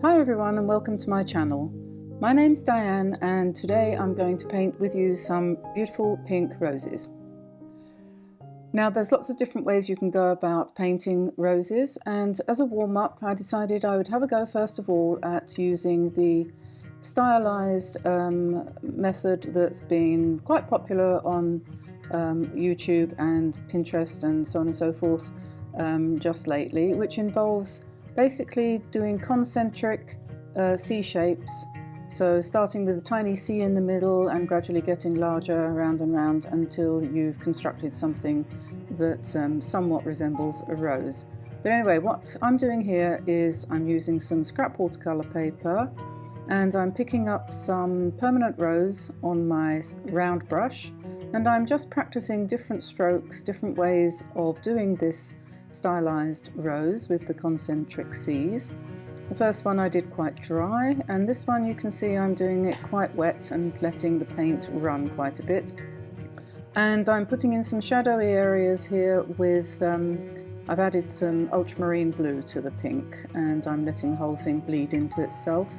Hi everyone and welcome to my channel. My name's Diane and today I'm going to paint with you some beautiful pink roses. Now there's lots of different ways you can go about painting roses, and as a warm-up I decided I would have a go first of all at using the stylized method that's been quite popular on YouTube and Pinterest and so on and so forth just lately, which involves basically doing concentric C shapes, so starting with a tiny C in the middle and gradually getting larger round and round until you've constructed something that somewhat resembles a rose. But anyway, what I'm doing here is I'm using some scrap watercolour paper and I'm picking up some permanent rose on my round brush, and I'm just practicing different strokes, different ways of doing this stylized rose with the concentric C's. The first one I did quite dry, and this one you can see I'm doing it quite wet and letting the paint run quite a bit. And I'm putting in some shadowy areas here with, I've added some ultramarine blue to the pink and I'm letting the whole thing bleed into itself.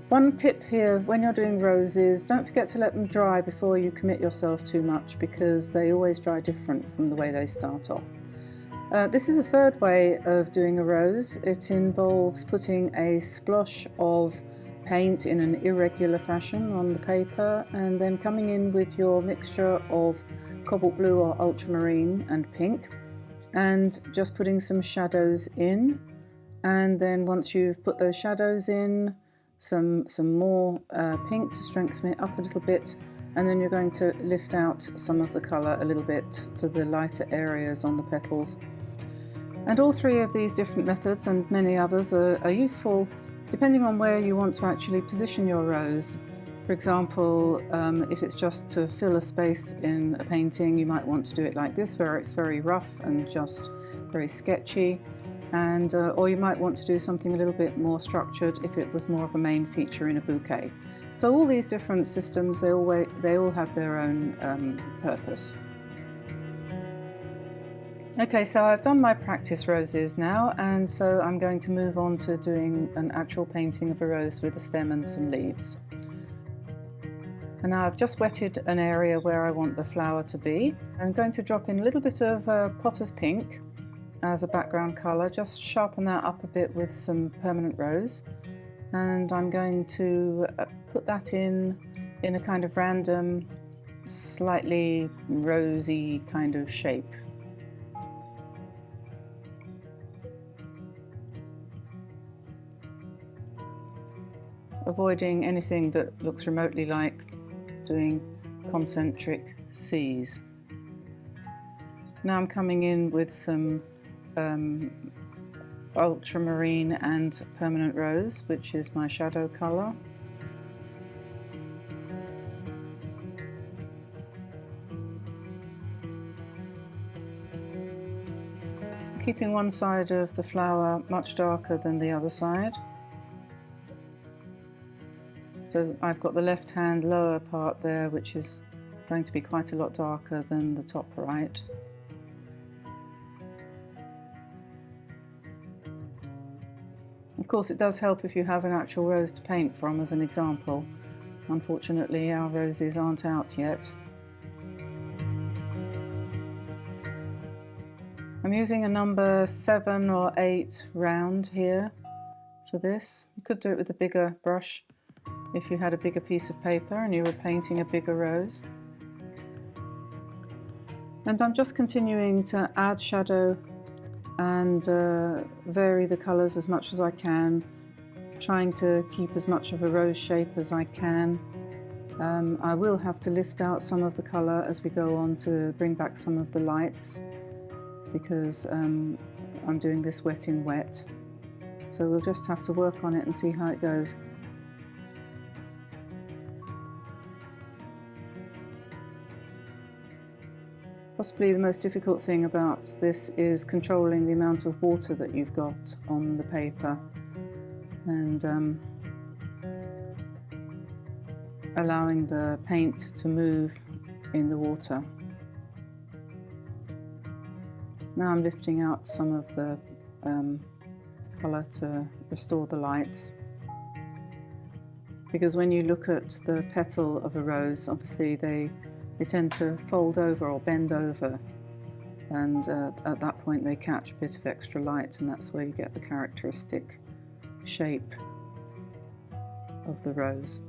One tip here, when you're doing roses, don't forget to let them dry before you commit yourself too much, because they always dry different from the way they start off. This is a third way of doing a rose. It involves putting a splosh of paint in an irregular fashion on the paper and then coming in with your mixture of cobalt blue or ultramarine and pink and just putting some shadows in, and then once you've put those shadows in, some more pink to strengthen it up a little bit, and then you're going to lift out some of the colour a little bit for the lighter areas on the petals. And all three of these different methods and many others are useful depending on where you want to actually position your rose. For example, if it's just to fill a space in a painting, you might want to do it like this, where it's very rough and just very sketchy, and or you might want to do something a little bit more structured if it was more of a main feature in a bouquet. So all these different systems, they all have their own purpose. Okay, so I've done my practice roses now, and so I'm going to move on to doing an actual painting of a rose with a stem and some leaves. And now I've just wetted an area where I want the flower to be. I'm going to drop in a little bit of potter's pink as a background colour, just sharpen that up a bit with some permanent rose. And I'm going to put that in a kind of random, slightly rosy kind of shape. Avoiding anything that looks remotely like doing concentric C's. Now I'm coming in with some ultramarine and permanent rose, which is my shadow colour. Keeping one side of the flower much darker than the other side. So I've got the left hand lower part there, which is going to be quite a lot darker than the top right. Of course, it does help if you have an actual rose to paint from as an example. Unfortunately, our roses aren't out yet. I'm using a number 7 or 8 round here for this. You could do it with a bigger brush if you had a bigger piece of paper and you were painting a bigger rose. And I'm just continuing to add shadow and vary the colours as much as I can, trying to keep as much of a rose shape as I can. I will have to lift out some of the colour as we go on to bring back some of the lights, because I'm doing this wet in wet. So we'll just have to work on it and see how it goes. Possibly the most difficult thing about this is controlling the amount of water that you've got on the paper and allowing the paint to move in the water. Now I'm lifting out some of the colour to restore the lights. Because when you look at the petal of a rose, obviously they tend to fold over or bend over, and at that point they catch a bit of extra light, and that's where you get the characteristic shape of the rose.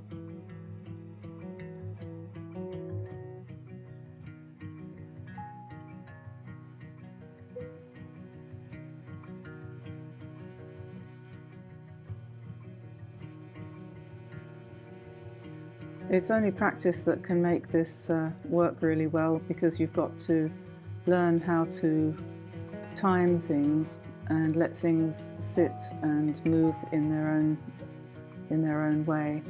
It's only practice that can make this work really well, because you've got to learn how to time things and let things sit and move in their own way.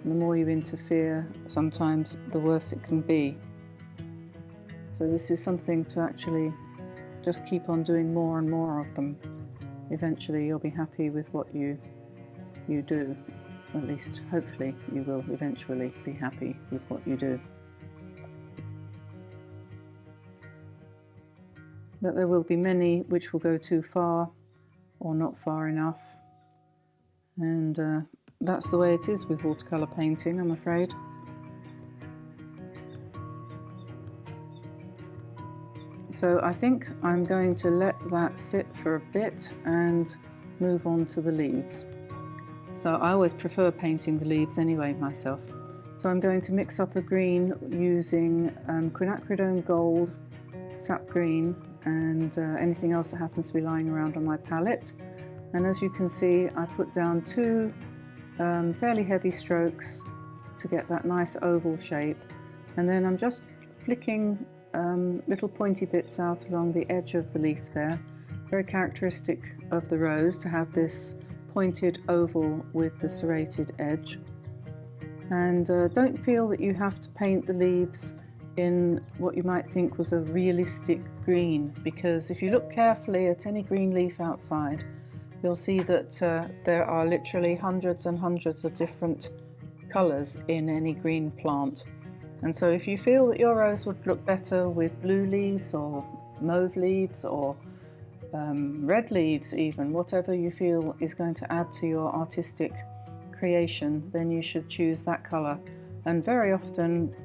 And the more you interfere, sometimes the worse it can be. So this is something to actually just keep on doing more and more of them. Eventually you'll be happy with what you do. At least, hopefully, you will eventually be happy with what you do. But there will be many which will go too far or not far enough. And that's the way it is with watercolour painting, I'm afraid. So I think I'm going to let that sit for a bit and move on to the leaves. So I always prefer painting the leaves anyway myself. So I'm going to mix up a green using quinacridone gold, sap green, and anything else that happens to be lying around on my palette. And as you can see, I put down two fairly heavy strokes to get that nice oval shape. And then I'm just flicking little pointy bits out along the edge of the leaf there. Very characteristic of the rose to have this pointed oval with the serrated edge. And don't feel that you have to paint the leaves in what you might think was a realistic green, because if you look carefully at any green leaf outside, you'll see that there are literally hundreds and hundreds of different colours in any green plant. And so if you feel that your rose would look better with blue leaves or mauve leaves or red leaves even, whatever you feel is going to add to your artistic creation, then you should choose that colour. And very often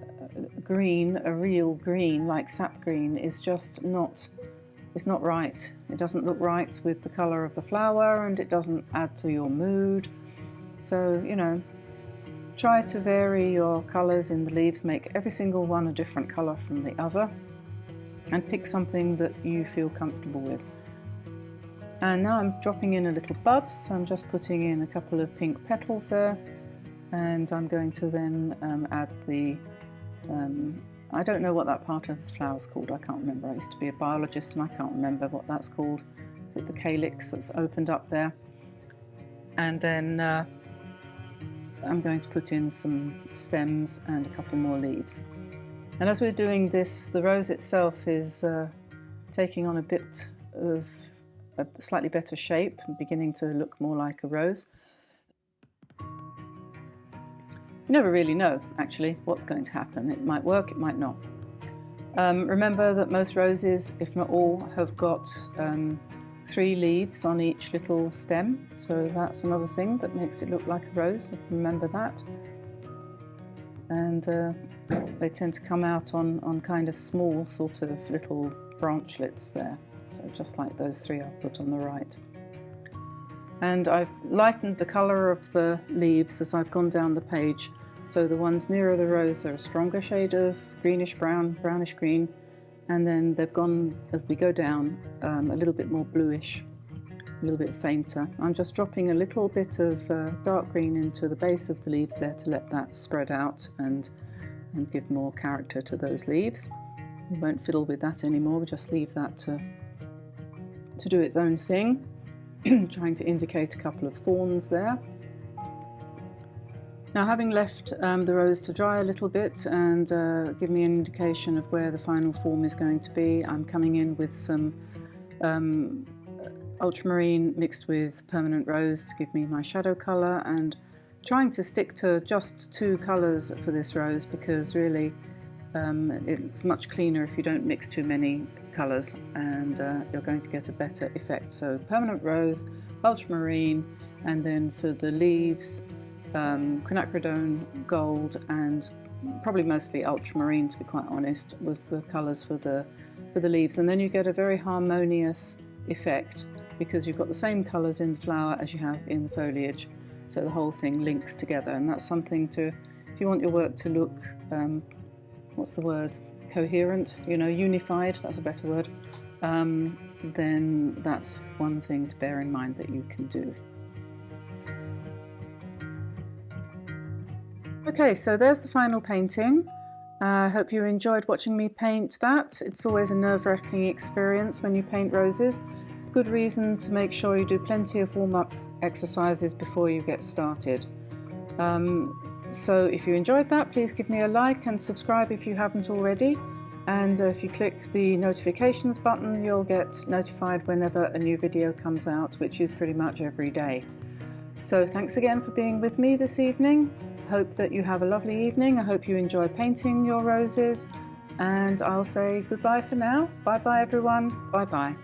green, a real green like sap green, is just not right. It doesn't look right with the colour of the flower, and it doesn't add to your mood. So, you know, try to vary your colours in the leaves, make every single one a different colour from the other, and pick something that you feel comfortable with. And now I'm dropping in a little bud, so I'm just putting in a couple of pink petals there, and I'm going to then add the, I don't know what that part of the flower is called, I can't remember. I used to be a biologist and I can't remember what that's called. Is it the calyx that's opened up there? And then I'm going to put in some stems and a couple more leaves. And as we're doing this, the rose itself is taking on a bit of a slightly better shape and beginning to look more like a rose. You never really know, actually, what's going to happen. It might work, it might not. Remember that most roses, if not all, have got 3 leaves on each little stem, so that's another thing that makes it look like a rose. Remember that. And they tend to come out on kind of small sort of little branchlets there. So just like those 3 I've put on the right. And I've lightened the colour of the leaves as I've gone down the page. So the ones nearer the rose are a stronger shade of greenish brown, brownish green. And then they've gone, as we go down, a little bit more bluish, a little bit fainter. I'm just dropping a little bit of dark green into the base of the leaves there to let that spread out and give more character to those leaves. We won't fiddle with that anymore, we just leave that to do its own thing. Trying to indicate a couple of thorns there. Now, having left the rose to dry a little bit and give me an indication of where the final form is going to be, I'm coming in with some ultramarine mixed with permanent rose to give me my shadow colour, and trying to stick to just 2 colours for this rose, because really it's much cleaner if you don't mix too many colours, and you're going to get a better effect. So permanent rose ultramarine, and then for the leaves, quinacridone, gold, and probably mostly ultramarine, to be quite honest, was the colours for the leaves. And then you get a very harmonious effect because you've got the same colours in the flower as you have in the foliage, so the whole thing links together. And that's something to, if you want your work to look, what's the word, coherent, you know, unified, that's a better word, then that's one thing to bear in mind that you can do. Okay, so there's the final painting. I hope you enjoyed watching me paint that. It's always a nerve-wracking experience when you paint roses. Good reason to make sure you do plenty of warm-up exercises before you get started. So if you enjoyed that, please give me a like and subscribe if you haven't already. And if you click the notifications button, you'll get notified whenever a new video comes out, which is pretty much every day. So thanks again for being with me this evening. Hope that you have a lovely evening. I hope you enjoy painting your roses, and I'll say goodbye for now. Bye bye everyone. Bye bye.